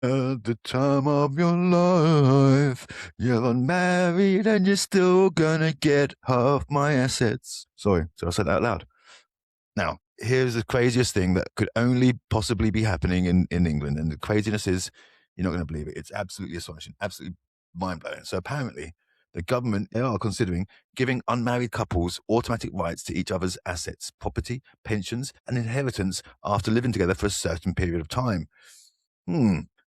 At the time of your life, you're unmarried and you're still gonna get half my assets. Sorry, so I said that out loud. Now, here's the craziest thing that could only possibly be happening in England. And the craziness is, you're not going to believe it. It's absolutely astonishing, absolutely mind-blowing. So apparently, the government, they are considering giving unmarried couples automatic rights to each other's assets, property, pensions, and inheritance after living together for a certain period of time.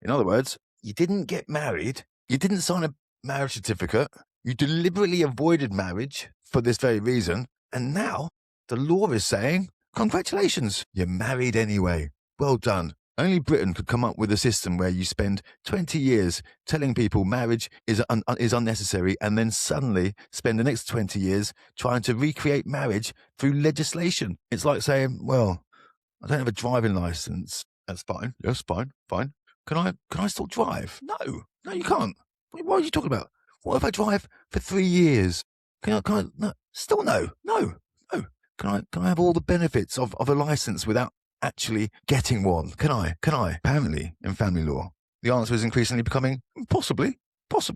In other words, you didn't get married, you didn't sign a marriage certificate, you deliberately avoided marriage for this very reason, and now the law is saying, congratulations, you're married anyway. Well done. Only Britain could come up with a system where you spend 20 years telling people marriage is unnecessary and then suddenly spend the next 20 years trying to recreate marriage through legislation. It's like saying, well, I don't have a driving license. That's fine. Yes, fine. Can I still drive? No, you can't. What are you talking about? What if I drive for 3 years? Can I, no, still no. Can I have all the benefits of a license without actually getting one? Can I? Apparently, in family law, the answer is increasingly becoming possibly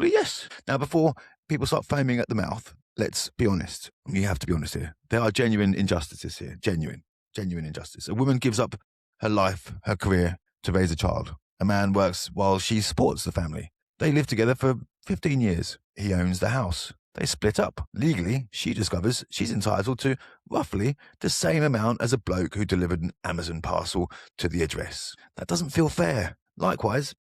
yes. Now, before people start foaming at the mouth, let's be honest. You have to be honest here. There are genuine injustices here. Genuine injustice. A woman gives up her life, her career to raise a child. A man works while she supports the family. They live together for 15 years. He owns the house. They split up. Legally, she discovers she's entitled to roughly the same amount as a bloke who delivered an Amazon parcel to the address. That doesn't feel fair. Likewise,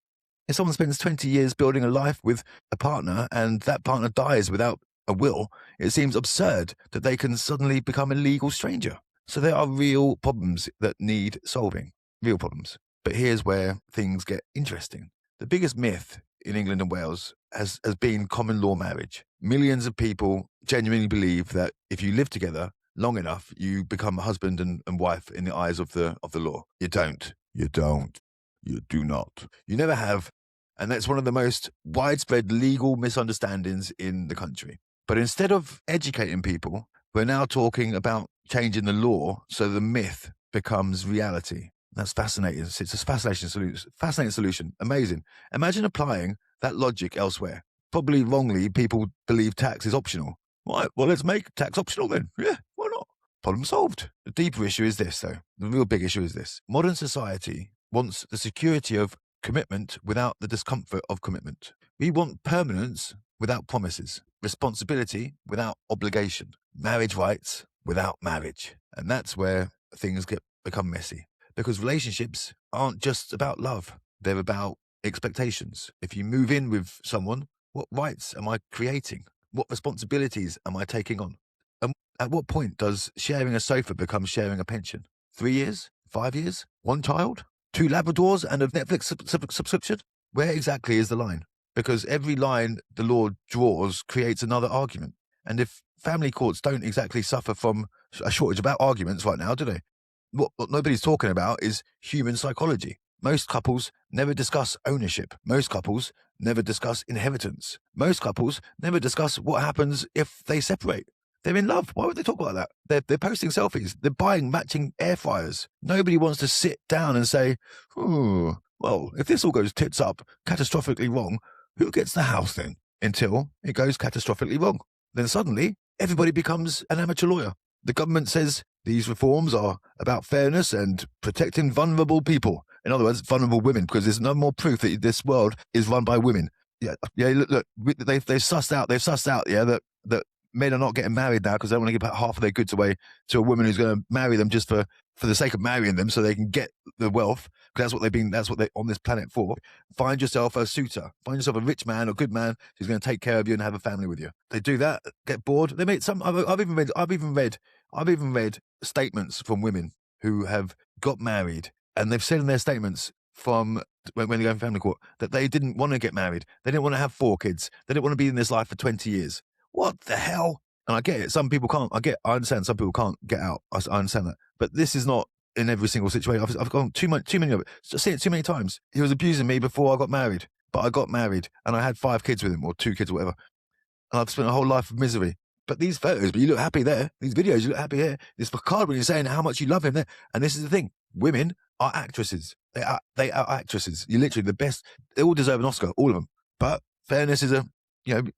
if someone spends 20 years building a life with a partner and that partner dies without a will, it seems absurd that they can suddenly become a legal stranger. So there are real problems that need solving. Real problems. But here's where things get interesting. The biggest myth in England and Wales has been common law marriage. Millions of people genuinely believe that if you live together long enough, you become a husband and wife in the eyes of the law. You don't. You do not. You never have. And that's one of the most widespread legal misunderstandings in the country. But instead of educating people, we're now talking about changing the law so the myth becomes reality. That's fascinating. It's a fascinating solution. Amazing. Imagine applying that logic elsewhere. Probably wrongly, people believe tax is optional. Right, well, let's make tax optional then. Yeah, why not? Problem solved. The deeper issue is this, though. The real big issue is this. Modern society wants the security of commitment without the discomfort of commitment. We want permanence without promises, responsibility without obligation, marriage rights without marriage. And that's where things become messy. Because relationships aren't just about love. They're about expectations. If you move in with someone, what rights am I creating? What responsibilities am I taking on? And at what point does sharing a sofa become sharing a pension? 3 years? 5 years? 1 child? 2 Labradors and a Netflix subscription? Where exactly is the line? Because every line the law draws creates another argument. And if family courts don't exactly suffer from a shortage of arguments right now, do they? What nobody's talking about is human psychology. Most couples never discuss ownership. Most couples never discuss inheritance. Most couples never discuss what happens if they separate. They're in love. Why would they talk about that? They're posting selfies. They're buying matching air fryers. Nobody wants to sit down and say, well, if this all goes tits up, catastrophically wrong, who gets the house then? Until it goes catastrophically wrong. Then suddenly, everybody becomes an amateur lawyer. The government says these reforms are about fairness and protecting vulnerable people. In other words, vulnerable women, because there's no more proof that this world is run by women. Yeah. Look, they've sussed out, that men are not getting married now because they want to give half of their goods away to a woman who's going to marry them just for the sake of marrying them, so they can get the wealth. Because that's what they're on this planet for. Find yourself a suitor. Find yourself a rich man or good man who's going to take care of you and have a family with you. They do that, get bored. They make some. I've even read statements from women who have got married, and they've said in their statements from when they go in family court that they didn't want to get married. They didn't want to have 4 kids. They didn't want to be in this life for 20 years. What the hell? And I get it. Some people can't. I understand. Some people can't get out. I understand that. But this is not in every single situation. I've gone too many of it. Just seen it too many times. He was abusing me before I got married, but I got married and I had 5 kids with him, or 2 kids or whatever. And I've spent a whole life of misery. But these photos, but you look happy there. These videos, you look happy here. This card when you're saying how much you love him there. And this is the thing. Women are actresses. They are actresses. You're literally the best. They all deserve an Oscar, all of them. But fairness is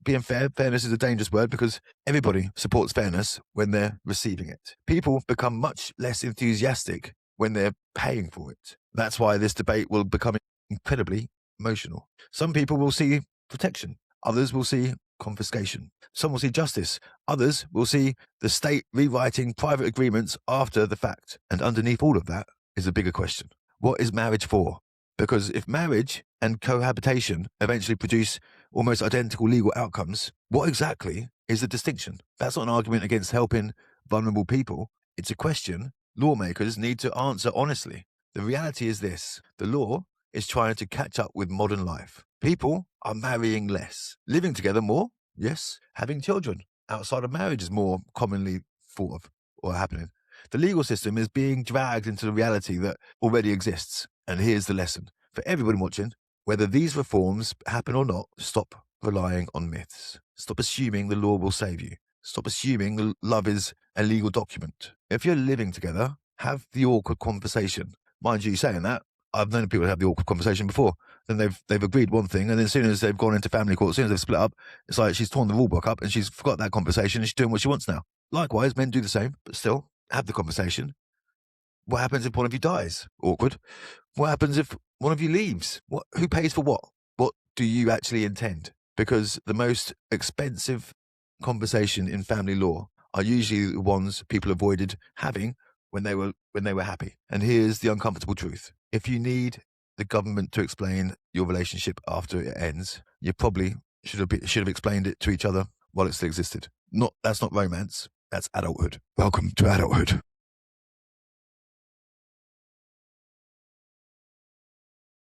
being fair, fairness is a dangerous word because everybody supports fairness when they're receiving it. People become much less enthusiastic when they're paying for it. That's why this debate will become incredibly emotional. Some people will see protection. Others will see confiscation. Some will see justice. Others will see the state rewriting private agreements after the fact. And underneath all of that is a bigger question. What is marriage for? Because if marriage and cohabitation eventually produce almost identical legal outcomes, what exactly is the distinction? That's not an argument against helping vulnerable people. It's a question lawmakers need to answer honestly. The reality is this: the law is trying to catch up with modern life. People are marrying less, living together more, yes, having children outside of marriage is more commonly thought of or happening. The legal system is being dragged into the reality that already exists. And here's the lesson for everybody watching: whether these reforms happen or not, stop relying on myths. Stop assuming the law will save you. Stop assuming love is a legal document. If you're living together, have the awkward conversation. Mind you, saying that, I've known people have the awkward conversation before. Then they've agreed one thing, and then as soon as they've gone into family court, as soon as they've split up, it's like she's torn the rule book up and she's forgot that conversation and she's doing what she wants now. Likewise, men do the same, but still, have the conversation. What happens if one of you dies? Awkward. What happens if one of you leaves? Who pays for what? What do you actually intend? Because the most expensive conversation in family law are usually the ones people avoided having when they were happy. And here's the uncomfortable truth: if you need the government to explain your relationship after it ends, you probably should have explained it to each other while it still existed. That's not romance. That's adulthood. Welcome to adulthood.